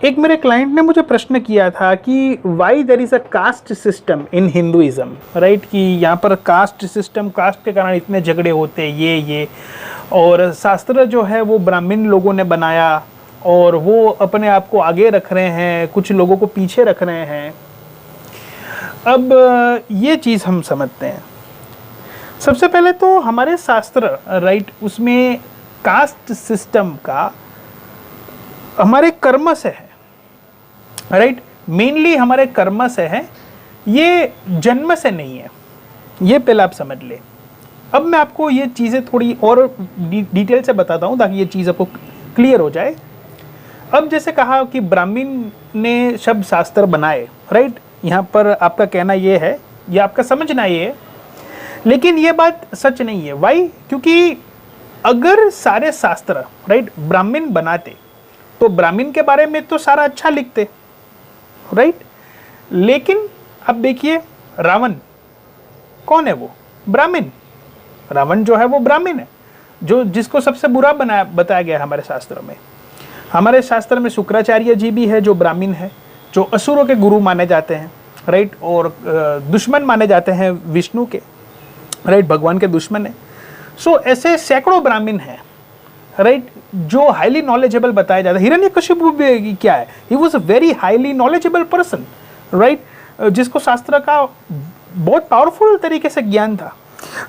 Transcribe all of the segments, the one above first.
एक मेरे क्लाइंट ने मुझे प्रश्न किया था कि why there is a caste system in Hinduism, right, कि यहाँ पर कास्ट सिस्टम, कास्ट के कारण इतने झगड़े होते ये और शास्त्र जो है वो ब्राह्मण लोगों ने बनाया और वो अपने आप को आगे रख रहे हैं, कुछ लोगों को पीछे रख रहे हैं। अब ये चीज़ हम समझते हैं। सबसे पहले तो हमारे शास्त्र, राइट, उसमें कास्ट सिस्टम का हमारे कर्म से है, राइट, मेनली हमारे कर्म से है, ये जन्म से नहीं है, ये पहले आप समझ ले। अब मैं आपको ये चीज़ें थोड़ी और डिटेल से बताता हूँ ताकि ये चीज़ आपको क्लियर हो जाए। अब जैसे कहा कि ब्राह्मण ने शब्द शास्त्र बनाए, राइट, यहाँ पर आपका कहना ये है या आपका समझना ये है, लेकिन ये बात सच नहीं है। वाई? क्योंकि अगर सारे शास्त्र, राइट, ब्राह्मण बनाते तो ब्राह्मण के बारे में तो सारा अच्छा लिखते, राइट। लेकिन अब देखिए, रावण कौन है? वो ब्राह्मण। रावण जो है वो ब्राह्मण है, जो जिसको सबसे बुरा बताया गया है हमारे शास्त्र में। हमारे शास्त्र में शुक्राचार्य जी भी है जो ब्राह्मण है, जो असुरों के गुरु माने जाते हैं, राइट, और दुश्मन माने जाते हैं विष्णु के, राइट, भगवान के दुश्मन है। सो ऐसे सैकड़ों ब्राह्मण हैं, राइट, जो हाईली नॉलेजेबल बताया जाता है। हिरण्यकशिपु भी क्या है? He was a very highly knowledgeable person, right, जिसको शास्त्र का बहुत पावरफुल तरीके से ज्ञान था।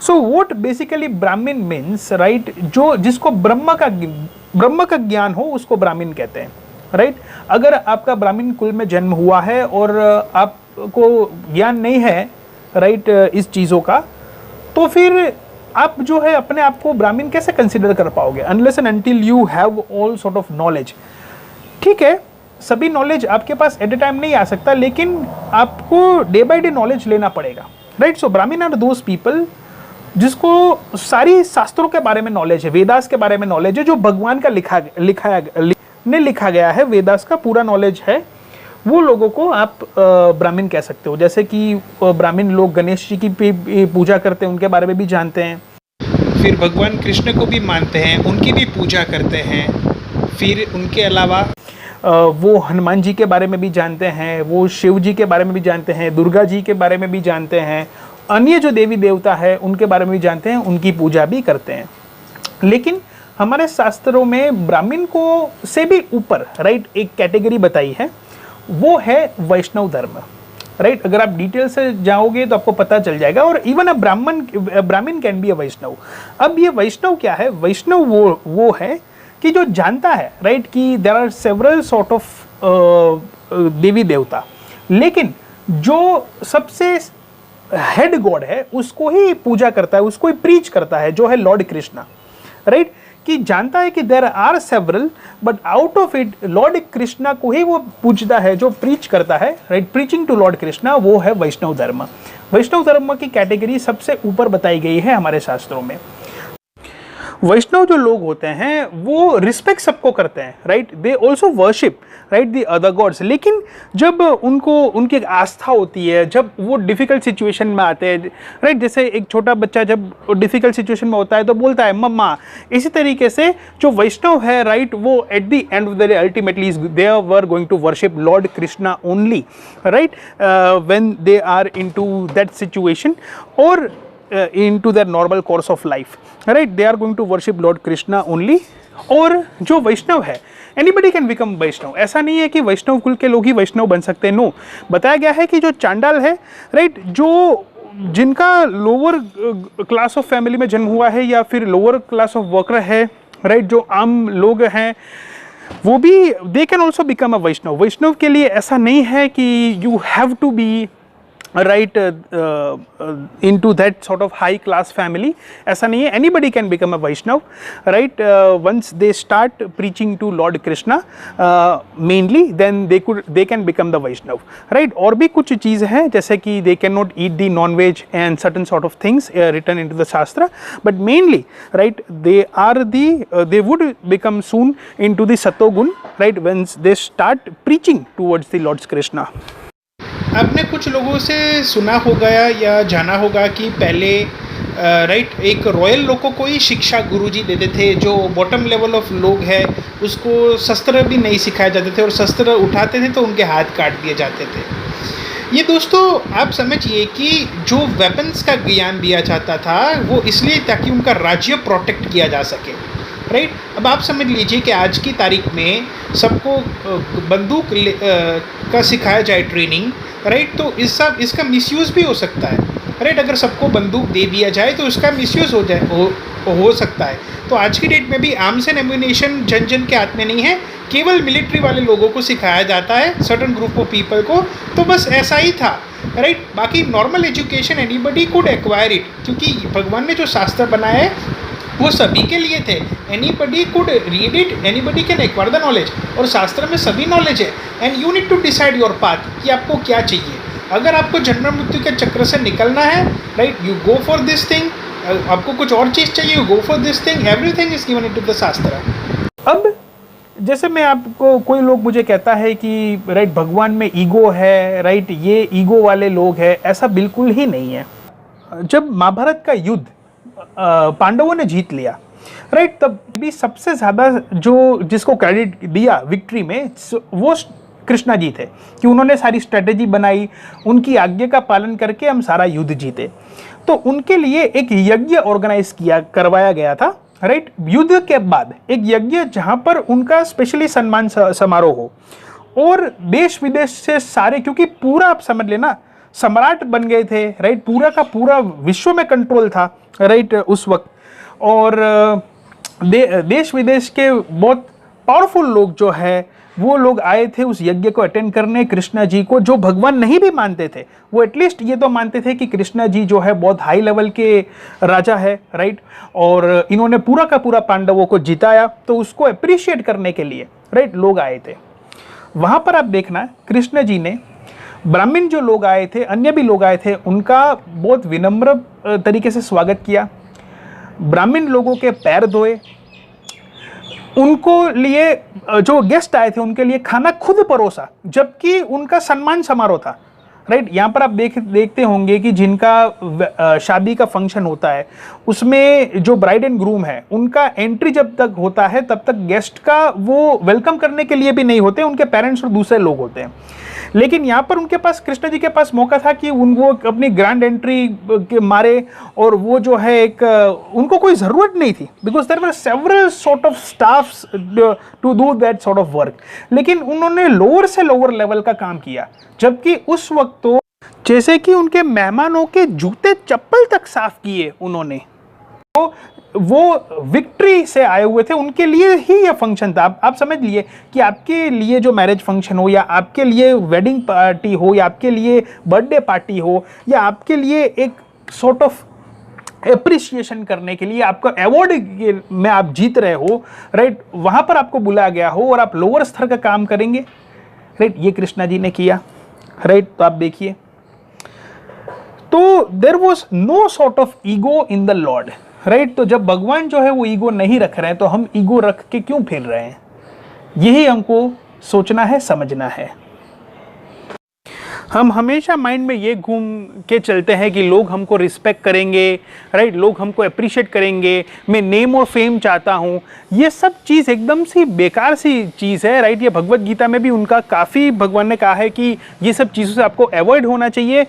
सो व्हाट बेसिकली ब्राह्मण मीन्स, राइट, जो जिसको ब्रह्म का ज्ञान हो उसको ब्राह्मण कहते हैं, राइट। अगर आपका ब्राह्मण कुल में जन्म हुआ है और आपको ज्ञान नहीं है, राइट, इस चीज़ों का, तो फिर आप जो है अपने आप को ब्राह्मण कैसे कंसिडर कर पाओगे? Unless and until you have all sort of knowledge. ठीक है, सभी नॉलेज आपके पास एट ए टाइम नहीं आ सकता, लेकिन आपको डे बाय डे नॉलेज लेना पड़ेगा, राइट। सो ब्राह्मण आर दोज पीपल जिसको सारी शास्त्रों के बारे में नॉलेज है, वेदास के बारे में नॉलेज है, जो भगवान का लिखा गया है, वेदास का पूरा नॉलेज है, वो लोगों को आप ब्राह्मण कह सकते हो। जैसे कि ब्राह्मण लोग गणेश जी की पूजा करते हैं, उनके बारे में भी जानते हैं, फिर भगवान कृष्ण को भी मानते हैं, उनकी भी पूजा करते हैं। फिर उनके अलावा वो हनुमान जी के बारे में भी जानते हैं, वो शिव जी के बारे में भी जानते हैं, दुर्गा जी के बारे में भी जानते हैं, अन्य जो देवी देवता है उनके बारे में भी जानते हैं, उनकी पूजा भी करते हैं। लेकिन हमारे शास्त्रों में ब्राह्मण को से भी ऊपर, राइट, एक कैटेगरी बताई है, वो है वैष्णव धर्म, राइट। अगर आप डिटेल से जाओगे तो आपको पता चल जाएगा। और इवन अ ब्राह्मण कैन बी अ वैष्णव। अब ये वैष्णव क्या है? वैष्णव वो है कि जो जानता है, राइट, कि there are several sort of देवी देवता, लेकिन जो सबसे हेड गॉड है उसको ही पूजा करता है, उसको ही प्रीच करता है, जो है लॉर्ड कृष्णा, राइट। कि जानता है कि there are several, but out of it Lord Krishna को ही वो पूजता है, जो प्रीच करता है, right, preaching to Lord Krishna, वो है वैष्णव धर्म। वैष्णव धर्म की कैटेगरी सबसे ऊपर बताई गई है हमारे शास्त्रों में। वैष्णव जो लोग होते हैं वो रिस्पेक्ट सबको करते हैं, right, they also worship, right, the other gods. लेकिन जब उनको उनकी एक आस्था होती है, जब वो डिफिकल्ट सिचुएशन में आते हैं, राइट, जैसे एक छोटा बच्चा जब डिफिकल्ट सिचुएशन में होता है तो बोलता है मम्मा, इसी तरीके से जो वैष्णव है, राइट, वो at the end of the day ultimately they were going to worship Lord Krishna only, right, when they are into that situation और into their normal course of life, right, they are going to worship Lord Krishna only। और जो वैष्णव है, anybody can become वैष्णव। ऐसा नहीं है कि वैष्णव कुल के लोग ही वैष्णव बन सकते हैं, नो। बताया गया है कि जो चांडाल है, राइट, जो जिनका लोअर क्लास ऑफ फैमिली में जन्म हुआ है या फिर लोअर क्लास ऑफ वर्कर है, राइट, जो आम लोग हैं, वो भी they can also become a Vaishnav. Vaishnav के लिए ऐसा नहीं है कि you have to be right into that sort of high class family, ऐसा नहीं है। anybody can become a Vaishnav, right, once they start preaching to Lord Krishna mainly, then they can become the Vaishnav, right। और भी कुछ चीज़ हैं जैसे कि they cannot eat the non-veg and certain sort of things written into the Shastra, but mainly, right, they would become soon into the Satogun, right, once they start preaching towards the Lord Krishna। आपने कुछ लोगों से सुना होगा या जाना होगा कि पहले राइट, एक रॉयल लोगों को ही शिक्षा गुरुजी देते थे, जो बॉटम लेवल ऑफ लोग हैं उसको शस्त्र भी नहीं सिखाए जाते थे, और शस्त्र उठाते थे तो उनके हाथ काट दिए जाते थे। ये दोस्तों आप समझिए कि जो वेपन्स का ज्ञान दिया जाता था वो इसलिए ताकि उनका राज्य प्रोटेक्ट किया जा सके, राइट। अब आप समझ लीजिए कि आज की तारीख में सबको बंदूक का सिखाया जाए ट्रेनिंग, राइट, तो इसका मिसयूज़ भी हो सकता है, राइट। अगर सबको बंदूक दे दिया जाए तो उसका मिसयूज़ हो सकता है। तो आज की डेट में भी आर्म्स एंड एम्यूनेशन जन जन के हाथ में नहीं है, केवल मिलिट्री वाले लोगों को सिखाया जाता है, सर्टन ग्रुप ऑफ पीपल को। तो बस ऐसा ही था, राइट। बाकी normal education anybody could acquire it, क्योंकि भगवान ने जो शास्त्र बनाया है वो सभी के लिए थे। Anybody could read it, anybody can acquire the knowledge, और शास्त्र में सभी नॉलेज है। And you need to decide your path कि आपको क्या चाहिए। अगर आपको जन्म मृत्यु के चक्र से निकलना है, right, you go for this thing. आपको कुछ और चीज़ चाहिए, you go for this thing. Everything is given into the शास्त्र। अब जैसे मैं आपको, कोई लोग मुझे कहता है कि राइट भगवान में ईगो है, राइट, ये ईगो वाले लोग हैं, ऐसा बिल्कुल ही नहीं है। जब महाभारत का युद्ध पांडवों ने जीत लिया, राइट, तब भी सबसे ज़्यादा जो जिसको क्रेडिट दिया विक्ट्री में वो कृष्णा जी थे, कि उन्होंने सारी स्ट्रेटेजी बनाई, उनकी आज्ञा का पालन करके हम सारा युद्ध जीते। तो उनके लिए एक यज्ञ ऑर्गेनाइज करवाया गया था, राइट, युद्ध के बाद एक यज्ञ जहाँ पर उनका स्पेशली सम्मान समारोह हो, और देश विदेश से सारे, क्योंकि पूरा आप समझ लेना सम्राट बन गए थे, राइट, पूरा का पूरा विश्व में कंट्रोल था, राइट, उस वक्त। और देश विदेश के बहुत पावरफुल लोग जो है वो लोग आए थे उस यज्ञ को अटेंड करने। कृष्णा जी को जो भगवान नहीं भी मानते थे, वो एटलीस्ट ये तो मानते थे कि कृष्णा जी जो है बहुत हाई लेवल के राजा है, राइट, और इन्होंने पूरा का पूरा पांडवों को जिताया, तो उसको अप्रिशिएट करने के लिए, राइट, लोग आए थे। वहाँ पर आप देखना कृष्ण जी ने, ब्राह्मण जो लोग आए थे, अन्य भी लोग आए थे, उनका बहुत विनम्र तरीके से स्वागत किया। ब्राह्मण लोगों के पैर धोए, उनको लिए जो गेस्ट आए थे उनके लिए खाना खुद परोसा, जबकि उनका सम्मान समारोह था, राइट। यहाँ पर आप देखते होंगे कि जिनका शादी का फंक्शन होता है उसमें जो ब्राइड एंड ग्रूम है उनका एंट्री जब तक होता है तब तक गेस्ट का वो वेलकम करने के लिए भी नहीं होते, उनके पेरेंट्स और दूसरे लोग होते हैं। लेकिन यहाँ पर उनके पास, कृष्ण जी के पास मौका था कि वो अपनी ग्रैंड एंट्री के मारे, और वो जो है एक उनको कोई ज़रूरत नहीं थी, because there were several sort of staffs to do that sort of work. लेकिन उन्होंने लोअर से लोअर लेवल का काम किया, जबकि उस वक्त तो जैसे कि उनके मेहमानों के जूते चप्पल तक साफ किए उन्होंने। तो वो विक्ट्री से आए हुए थे, उनके लिए ही यह फंक्शन था। आप समझ लिए कि आपके लिए जो मैरिज फंक्शन हो, या आपके लिए वेडिंग पार्टी हो, या आपके लिए बर्थडे पार्टी हो, या आपके लिए एक सॉर्ट ऑफ एप्रिसिएशन करने के लिए आपका अवार्ड में आप जीत रहे हो, राइट, वहाँ पर आपको बुलाया गया हो और आप लोअर स्तर का काम करेंगे, राइट, ये कृष्णा जी ने किया, राइट। तो आप देखिए, तो there was no sort of ego in the Lord, right. तो जब भगवान जो है वो ईगो नहीं रख रहे हैं, तो हम ईगो रख के क्यों फिर रहे हैं? यही हमको सोचना है, समझना है। हम हमेशा माइंड में ये घूम के चलते हैं कि लोग हमको रिस्पेक्ट करेंगे, राइट, लोग हमको अप्रिशिएट करेंगे, मैं नेम और फेम चाहता हूँ। ये सब चीज़ एकदम सी बेकार सी चीज़ है, राइट। ये भगवत गीता में भी उनका काफ़ी भगवान ने कहा है कि ये सब चीज़ों से आपको अवॉइड होना चाहिए,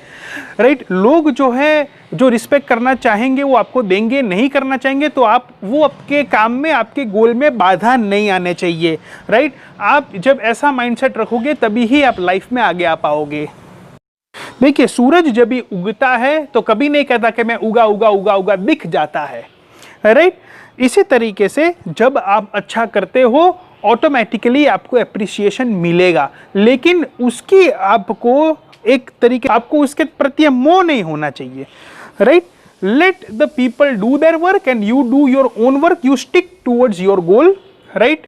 राइट। लोग जो है जो रिस्पेक्ट करना चाहेंगे वो आपको देंगे, नहीं करना चाहेंगे तो आप वो आपके काम में, आपके गोल में बाधा नहीं आने चाहिए, राइट। आप जब ऐसा माइंडसेट रखोगे तभी ही आप लाइफ में आगे आ पाओगे। देखिए, सूरज जब भी उगता है तो कभी नहीं कहता कि मैं उगा उगा उगा उगा, दिख जाता है, राइट। इसी तरीके से जब आप अच्छा करते हो ऑटोमेटिकली आपको एप्रिसिएशन मिलेगा, लेकिन उसकी आपको एक तरीके, आपको उसके प्रति मोह नहीं होना चाहिए, right. Let the people do their work and you do your own work, you stick towards your goal, right.